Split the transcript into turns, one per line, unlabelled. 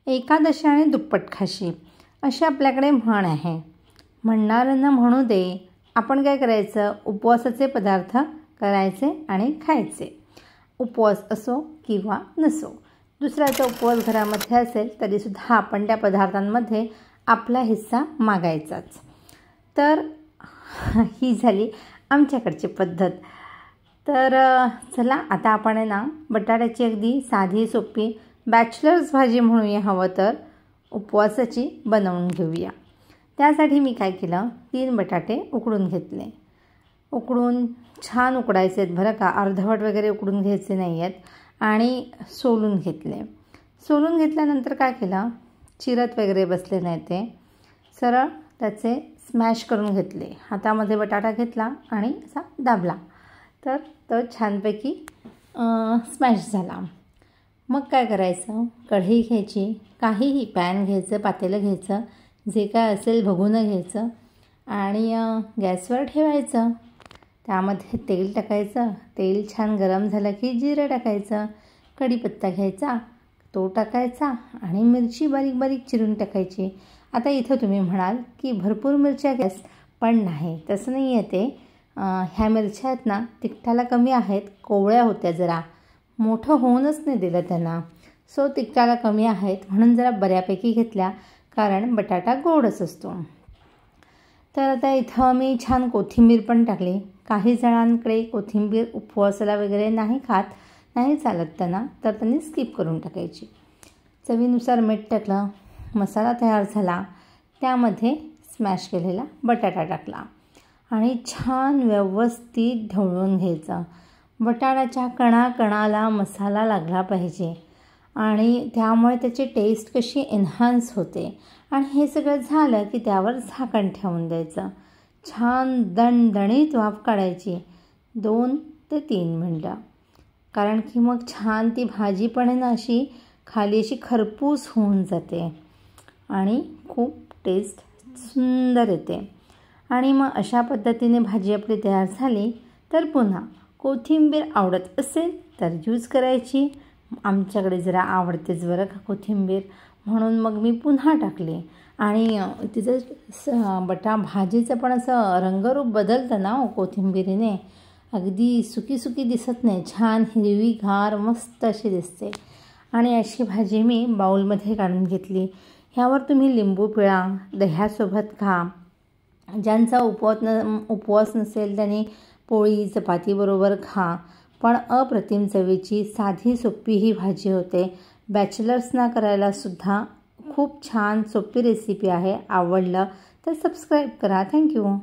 एकादशी आणि दुप्पट खाशी अशी आपल्याकडे म्हण आहे. म्हणणाऱ्यांना म्हणू दे, आपण काय करायचं, उपवासाचे पदार्थ करायचे आणि खायचे. उपवास असो किंवा नसो, दुसऱ्याचा उपवास घरामध्ये असेल तरीसुद्धा आपण त्या पदार्थांमध्ये आपला हिस्सा मागायचाच. तर ही झाली आमच्याकडची पद्धत. तर चला आता आपण आहे ना बटाट्याची अगदी साधी सोपी बॅचलर्स भाजी म्हणूया हवं तर उपवासाची बनवून घेऊया. त्यासाठी मी काय केलं, 3 बटाटे उकडून घेतले. उकडून छान उकडायचे आहेत बरं का, अर्धवट वगैरे उकडून घ्यायचे नाही आहेत. आणि सोलून घेतले. सोलून घेतल्यानंतर काय केलं, चिरत वगैरे बसले नाही ते, सरळ त्याचे स्मॅश करून घेतले. हातामध्ये बटाटा घेतला आणि असा दाबला तर तो छानपैकी स्मॅश झाला. मग काय करायचं, कढई घ्यायची, काहीही पॅन घ्यायचं, पातेलं घ्यायचं, जे काय असेल भगोनं घ्यायचं आणि गॅसवर ठेवायचं. त्यामध्ये तेल टाकायचं. तेल छान गरम झालं की जिरं टाकायचं, कढीपत्ता घ्यायचा तो टाकायचा आणि मिरची बारीक बारीक चिरून टाकायची. आता इथं तुम्ही म्हणाल की भरपूर मिरच्या गॅस, पण नाही, तसं नाही आहे ते. ह्या मिरच्या आहेत ना तिखटाला कमी आहेत, कोवळ्या होत्या, जरा मोठं होऊनच नाही दिलं त्यांना, सो तिखटाला कमी आहेत म्हणून जरा बऱ्यापैकी घेतल्या, कारण बटाटा गोडच असतो. तर आता इथं मी छान कोथिंबीर पण टाकली. काही जणांकडे कोथिंबीर उपवासाला वगैरे नाही खात, नाही चालत त्यांना, तर त्यांनी स्किप करून टाकायची. चवीनुसार मीठ टाकलं. मसाला तयार झाला. त्यामध्ये स्मॅश केलेला बटाटा टाकला आणि छान व्यवस्थित ढवळून घ्यायचं. बटाट्याच्या कणाकणाला मसाला लागला पाहिजे आणि त्यामुळे त्याची टेस्ट कशी एन्हान्स होते. आणि हे सगळं झालं की त्यावर झाकण ठेवून द्यायचं. छान दणदणीत वाफ काढायची 2 ते 3 मिनटं, कारण की मग छान ती भाजी पण आहे ना अशी खाली अशी खरपूस होऊन जाते आणि खूप टेस्ट सुंदर येते. आणि मग अशा पद्धतीने भाजी आपली तयार झाली तर पुन्हा कोथिंबीर आवडत असेल तर यूज करायची. आमच्याकडे जरा आवडतेच बरं का कोथिंबीर, म्हणून मग मी पुन्हा टाकली. आणि तिचं भाजीचं पण असं रंगरूप बदलतं ना कोथिंबीरीने, अगदी सुकी सुकी दिसत नाही, छान हिरवीगार मस्त अशी दिसते. आणि अशी भाजी मी बाउलमध्ये काढून घेतली. ह्यावर तुम्ही लिंबू पिळा, दह्यासोबत खा. ज्यांचा उपवास नसेल त्यांनी पोळी चपातीबरोबर खा. पण अप्रतिम चवीची साधी सोपी ही भाजी होते. बॅचलर्सना करायलासुद्धा खूप छान सोपी रेसिपी आहे. आवडलं तर सबस्क्राईब करा. थँक्यू.